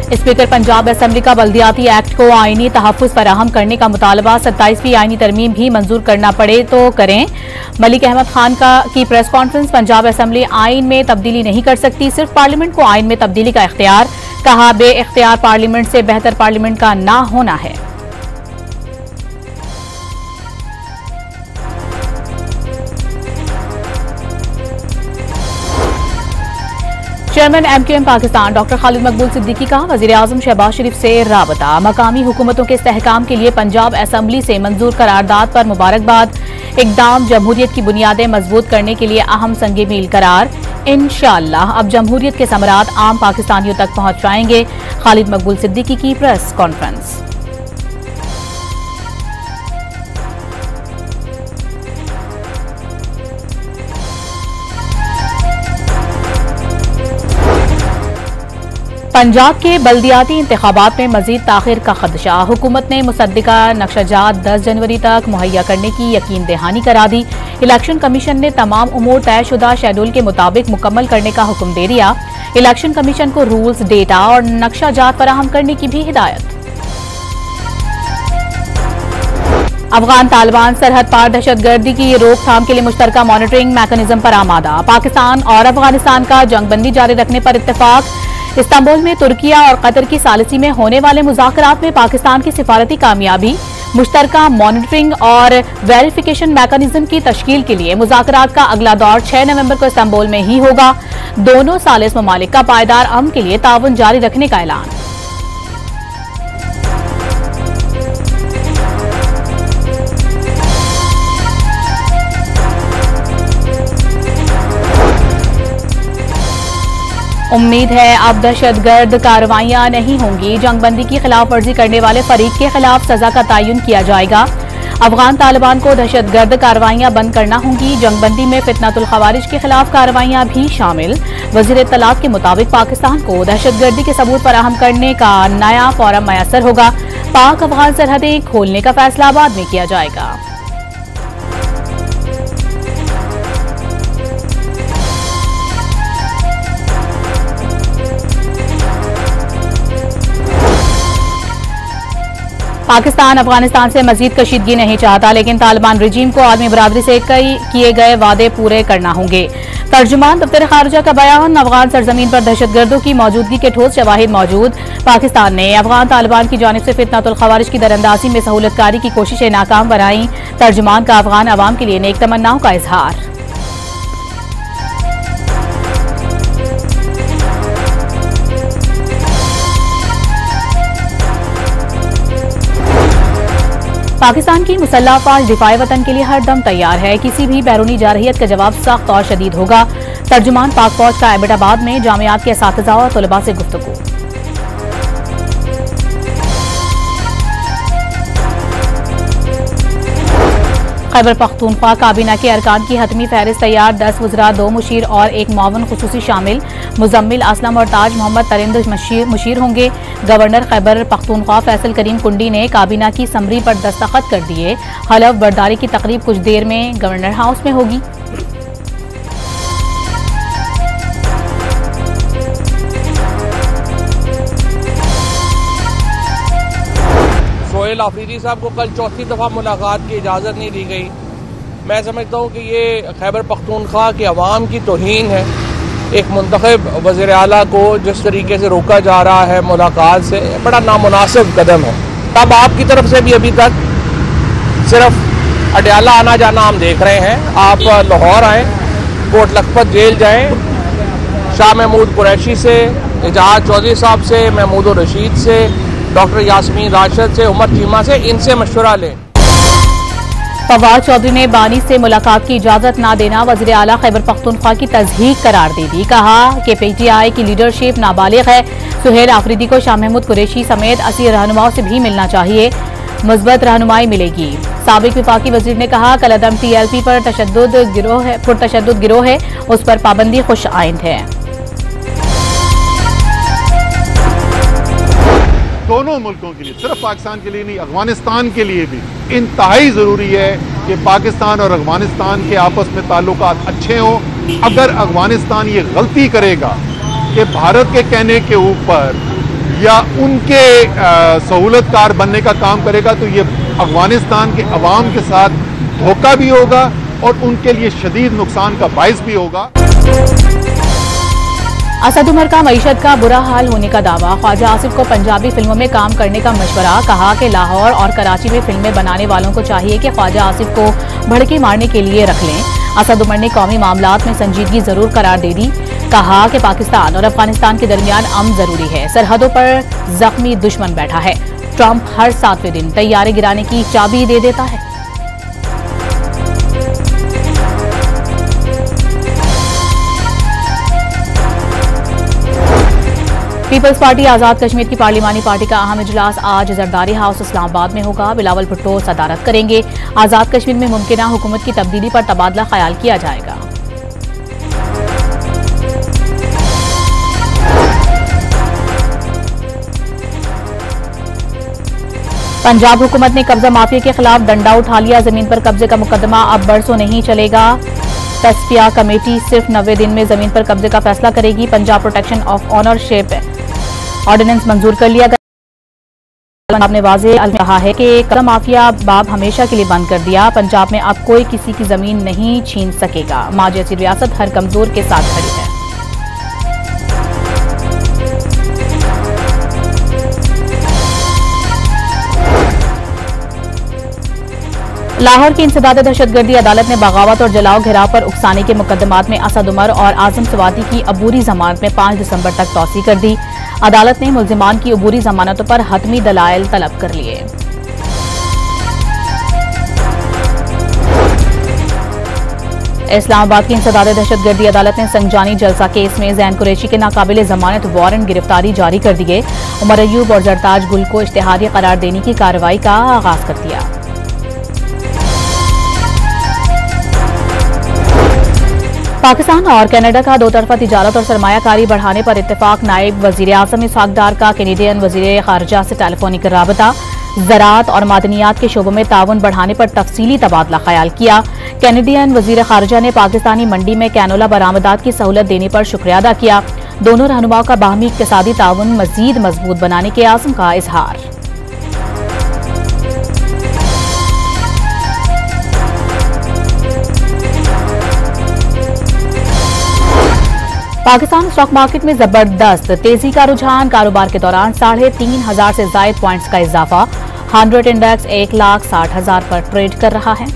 Speaker Punjab assembly का बल्दियाती act को आईनी तहफ़्फ़ुज़ फराहम करने का मुतालबा 27वीं आईनी तरमीम भी मंजूर करना पड़े तो करें। मलिक अहमद खान की प्रेस कॉन्फ्रेंस। पंजाब असेंबली आइन में तब्दीली नहीं कर सकती, सिर्फ पार्लियामेंट को आइन में तब्दीली का इख्तियार। कहा, बे इख्तियार पार्लियामेंट से बेहतर पार्लियामेंट का ना होना है। Chairman MQM Pakistan doctor Khalid मकबूल सिद्दीकी का वज़ीर-ए-आज़म शहबाज शरीफ से राबता। मकामी हुकूमतों के इस्तेहकाम के लिए पंजाब असेंबली से मंजूर करारदाद पर मुबारकबाद। इक़दाम जमहूरियत की बुनियादें मजबूत करने के लिए अहम संग मील करार। इंशाअल्लाह अब जमहूरियत के समरात आम पाकिस्तानियों तक पहुंच जाएंगे। खालिद मकबूल सिद्दीकी की प्रेस कॉन्फ्रेंस। पंजाब के बल्दियाती इंतखाबात में मजीद ताखिर का खदशा। हुकूमत ने मुसद्दिका नक्शजात 10 जनवरी तक मुहैया करने की यकीन दहानी करा दी। इलेक्शन कमीशन ने तमाम उमूर तयशुदा शेड्यूल के मुताबिक मुकम्मल करने का हुक्म दे दिया। इलेक्शन कमीशन को रूल्स, डेटा और नक्शजात फराहम करने की भी हिदायत। अफगान तालिबान सरहद पार दहशतगर्दी की रोकथाम के लिए मुश्तरका मॉनिटरिंग मैकेनिज्म पर आमादा। पाकिस्तान और अफगानिस्तान का जंगबंदी जारी रखने पर इत्तेफाक। इस्तांबुल में तुर्किया और कतर की सालिसी में होने वाले मुज़ाकरात में पाकिस्तान की सिफारती कामयाबी। मुश्तरका मॉनिटरिंग और वेरिफिकेशन मैकेनिज्म की तश्कील के लिए मुज़ाकरात का अगला दौर 6 नवंबर को इस्तांबुल में ही होगा। दोनों सालिस ममालिक का पायदार अमन के लिए ताउन जारी रखने का ऐलान। उम्मीद है अब दहशतगर्द कार्रवाइयां नहीं होंगी। जंगबंदी की खिलाफ वर्जी करने वाले फरीक के खिलाफ सजा का तयन किया जाएगा। अफगान तालिबान को दहशतगर्द कार्रवाइयां बंद करना होंगी। जंगबंदी में फितनतुल खवारिज के खिलाफ कार्रवाइयां भी शामिल। वजीर इत्तलात के मुताबिक पाकिस्तान को दहशतगर्दी के सबूत फराहम करने का नया फोरम मैसर होगा। पाक अफगान सरहदें खोलने का फैसला बाद में किया जाएगा। पाकिस्तान अफगानिस्तान से मजीद कशीदगी नहीं चाहता, लेकिन तालिबान रजीम को आलमी बरादरी से कई किए गए वादे पूरे करना होंगे। तर्जुमान दफ्तर खारजा का बयान। अफगान सरजमीन पर दहशतगर्दों की मौजूदगी के ठोस शवाहिद मौजूद। पाकिस्तान ने अफगान तालिबान की जानिब से फितनतुल खवारिज की दरअंदाजी में सहूलतकारी की कोशिशें नाकाम बनाई। तर्जुमान का अफगान अवाम के लिए नेक तमन्नाओं का इजहार। पाकिस्तान की मुसल्लह अफवाज दिफाए वतन के लिए हर दम तैयार है। किसी भी बैरूनी जारहियत का जवाब सख्त और शदीद होगा। तर्जुमान पाक फौज का एबटाबाद में जामियात के असातिज़ा और तलबा से गुफ्तगू। खैबर पख्तूनख्वा काबीना के अरकान की हतमी फहरिस्त तैयार। 10 वज़रा, 2 मुशीर और 1 मुआवन खुसूसी शामिल। मुजम्मिल असलम और ताज मोहम्मद तरिंद मुशीर होंगे। गवर्नर खैबर पख्तूनख्वा फैसल करीम कुंडी ने काबीना की समरी पर दस्तखत कर दिए। हलफ बर्दारी की तकरीब कुछ देर में गवर्नर हाउस में होगी। सोहेल आफरीदी साहब को कल चौथी दफ़ा मुलाकात की इजाज़त नहीं दी गई। मैं समझता हूँ कि ये खैबर पख्तूनख्वा के अवाम की तौहीन है। एक मुंतखब वज़ीर आला को जिस तरीके से रोका जा रहा है मुलाकात से, बड़ा नामुनासिब कदम है। अब आपकी तरफ से भी अभी तक सिर्फ अडयाला आना जाना हम देख रहे हैं। आप लाहौर आएँ, कोट लखपत जेल जाएँ, शाह महमूद कुरैशी से, इजाज़ चौधरी साहब से, महमूद रशीद से, डॉक्टर यास्मीन राशिद से, उमर चीमा से, इनसे मशवरा लें। फवाद चौधरी ने बानी से मुलाकात की इजाजत न देना वज़ीर आला खैबर पख्तूनख्वा की तज़हीक करार दे दी। कहा कि PTI की लीडरशिप नाबालिग है। सुहेल आफरीदी को शाह महमूद कुरैशी समेत 80 रहनुमाओं से भी मिलना चाहिए, मुस्बत रहनुमाई मिलेगी। साबिक वफाकी वज़ीर ने कहा कलअदम TLP पर पुरतशद्दुद गिरोह है, उस पर पाबंदी खुश आइंद है। दोनों मुल्कों के लिए, सिर्फ पाकिस्तान के लिए नहीं, अफगानिस्तान के लिए भी इंतहाई ज़रूरी है कि पाकिस्तान और अफगानिस्तान के आपस में ताल्लुकात अच्छे हों। अगर अफगानिस्तान ये गलती करेगा कि भारत के कहने के ऊपर या उनके सहूलतकार बनने का काम करेगा तो ये अफगानिस्तान के अवाम के साथ धोखा भी होगा और उनके लिए शदीद नुकसान का बाइस भी होगा। असद उमर का मईशत का बुरा हाल होने का दावा। ख्वाजा आसिफ को पंजाबी फिल्मों में काम करने का मशवरा। कहा कि लाहौर और कराची में फिल्में बनाने वालों को चाहिए कि ख्वाजा आसिफ को भड़के मारने के लिए रख लें। असद उमर ने कौमी मामलात में संजीदगी जरूर करार दे दी। कहा कि पाकिस्तान और अफगानिस्तान के दरमियान अमन जरूरी है। सरहदों पर जख्मी दुश्मन बैठा है। ट्रंप हर 7वें दिन तैयारे गिराने की चाबी दे देता है। पीपल्स पार्टी आजाद कश्मीर की पार्लिमानी पार्टी का अहम इजलास आज जरदारी हाउस इस्लामाबाद में होगा। बिलावल भुट्टो सदारत करेंगे। आजाद कश्मीर में मुमकिना हुकूमत की तब्दीली पर तबादला ख्याल किया जाएगा। पंजाब हुकूमत ने कब्जा माफिया के खिलाफ डंडा उठा लिया। जमीन पर कब्जे का मुकदमा अब बरसों नहीं चलेगा। तस्फिया कमेटी सिर्फ 90 दिन में जमीन पर कब्जे का फैसला करेगी। Punjab protection of ownership ordinance मंजूर कर लिया गया। पंजाब ने वाज़ेह कहा है कि कब्जा माफिया बाब हमेशा के लिए बंद कर दिया। पंजाब में अब कोई किसी की जमीन नहीं छीन सकेगा। मां जैसी रियासत हर कमजोर के साथ खड़ी है। लाहौर की इंसदाद दहशतगर्दी अदालत ने बगावत और जलाओ घेराव पर उकसाने के मुकदमात में असद उमर और आजम सवाती की अबूरी जमानत में 5 दिसंबर तक तौसी कर दी। अदालत ने मुल्जिमान की अबूरी जमानतों पर हतमी दलाइल तलब कर लिए। इस्लामाबाद की इंसदाद दहशतगर्दी अदालत ने संगजानी जलसा केस में जैन कुरैशी के नाकाबिले जमानत वारंट गिरफ्तारी जारी कर दिए। उमर अयूब और जरताज गुल को इश्तिहारी करार देने की कार्रवाई का आगाज कर दिया। पाकिस्तान और कनाडा का दो तरफा तिजारत और सरमायाकारी बढ़ाने पर इत्तेफाक। नायब वजीर आजम इसहाक डार का कैनेडियन वजीर खारजा से टेलीफोनिक राबता। ज़राअत और मादनियात के शोबों में ताउन बढ़ाने पर तफसीली तबादला ख्याल किया। कैनेडियन वजीर खारजा ने पाकिस्तानी मंडी में कैनोला बरामदात की सहूलत देने पर शुक्रिया अदा किया। दोनों रहनुमाओं का बाहमी इक्तिसादी ताउन मजीद मजबूत बनाने के आज़म का इजहार। पाकिस्तान स्टॉक मार्केट में जबरदस्त तेजी का रुझान। कारोबार के दौरान 3,500 से जायद पॉइंट्स का इजाफा। 100 इंडेक्स 1,60,000 पर ट्रेड कर रहा है।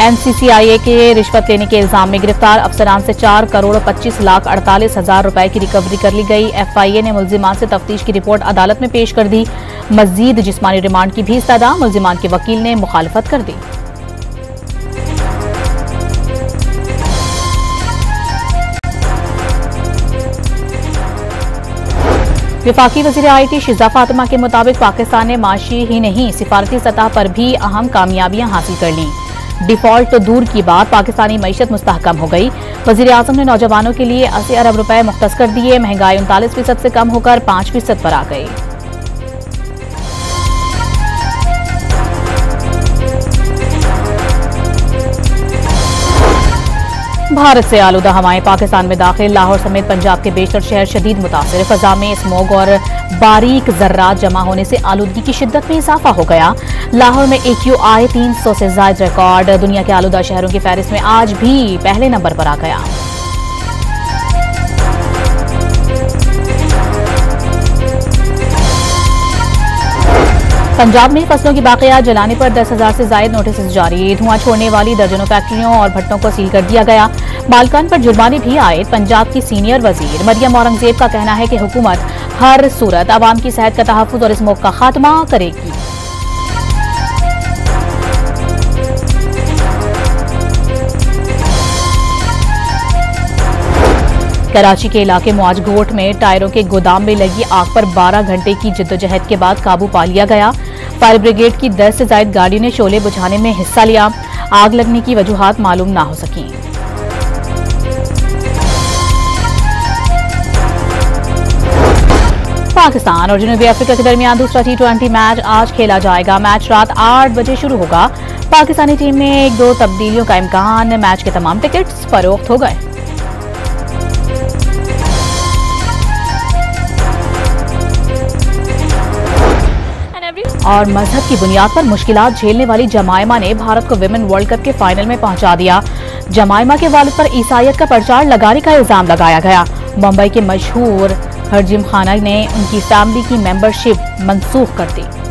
एमसीसीआईए के रिश्वत लेने के इल्जाम में गिरफ्तार अफसरान से 4 करोड़ 25 लाख 48,000 रुपए की रिकवरी कर ली गई। एफआईए ने मुल्जिमान से तफ्तीश की रिपोर्ट अदालत में पेश कर दी। मजीद जिस्मानी रिमांड की भी इस्तदा। मुल्जिमान के वकील ने मुखालफत कर दी। वफाकी वज़ीर आईटी शिजा फातिमा के मुताबिक पाकिस्तान ने माशी ही नहीं सिफारती सतह पर भी अहम कामयाबियां हासिल कर लीं। डिफॉल्ट तो दूर की बात, पाकिस्तानी मईशत मुस्तहकम हो गई। वज़ीर आज़म ने नौजवानों के लिए 80 अरब रुपए मुख्तस कर दिए। महंगाई 39% से कम होकर 5% पर आ गई। भारत से आलूदा हवाएं पाकिस्तान में दाखिल। लाहौर समेत पंजाब के बेशतर शहर शदीद मुतासिर। फजा में स्मोग और बारीक जर्रात जमा होने से आलूदगी की शिद्दत में इजाफा हो गया। लाहौर में AQI 300 से ज्यादा रिकॉर्ड। दुनिया के आलूदा शहरों की फहरिस्त में आज भी पहले नंबर पर आ गया। पंजाब में फसलों की बाक़ियात जलाने पर 10,000 से ज्यादा नोटिस जारी। धुआं छोड़ने वाली दर्जनों फैक्ट्रियों और भट्टों को सील कर दिया गया। मालकान पर जुर्माने भी आए। पंजाब की सीनियर वजीर मरियम औरंगजेब का कहना है कि हुकूमत हर सूरत आवाम की सेहत का तहफ़्फ़ुज़ और स्मोक का खात्मा करेगी। कराची के इलाके मुआजगोट में टायरों के गोदाम में लगी आग पर 12 घंटे की जिद्दोजहद के बाद काबू पा लिया गया। फायर ब्रिगेड की 10 से ज्यादा गाड़ियों ने शोले बुझाने में हिस्सा लिया। आग लगने की वजूहात मालूम ना हो सकी। पाकिस्तान और जनूबी अफ्रीका के दरमियान दूसरा T20 मैच आज खेला जाएगा। मैच रात 8 बजे शुरू होगा। पाकिस्तानी टीम में 1-2 तब्दीलियों का इम्कान, मैच के तमाम टिकट्स फरोख्त हो गए। और मजहब की बुनियाद पर मुश्किलात झेलने वाली जमाइमा ने भारत को विमेन वर्ल्ड कप के फाइनल में पहुंचा दिया। जमाइमा के वालिद पर ईसाइयत का प्रचार लगाने का इल्जाम लगाया गया। मुंबई के मशहूर हरजिम खाना ने उनकी फैमिली की मेंबरशिप मनसूख कर दी।